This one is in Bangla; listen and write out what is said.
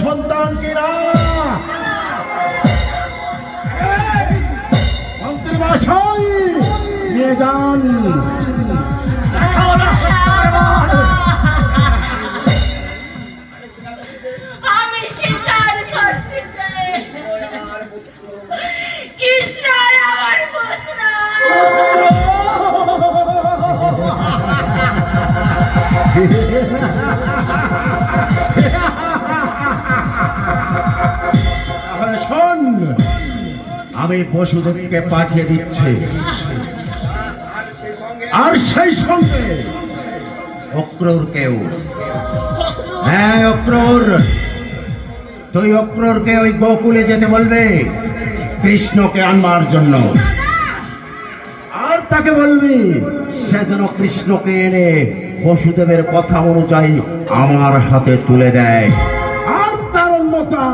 সন্তান কিনা মন্ত্রী মশাই নিয়ে যান। আমি স্বীকার করছি যে কৃষ্ণ আমার পুত্র। তাহলে শোন, আমি বসুদেবকে পাঠিয়ে দিচ্ছি, আর সেই সঙ্গে অক্রূরকেও। হ্যাঁ অক্রূর, তুই অক্রূরকে ওই গোকুলে যেতে বলবে কৃষ্ণকে আনবার জন্য, আর তাকে বলবি সে যেন কৃষ্ণকে এনে বসুদেবের কথা অনুযায়ী আমার হাতে তুলে দেয়, আর তার অন্যতা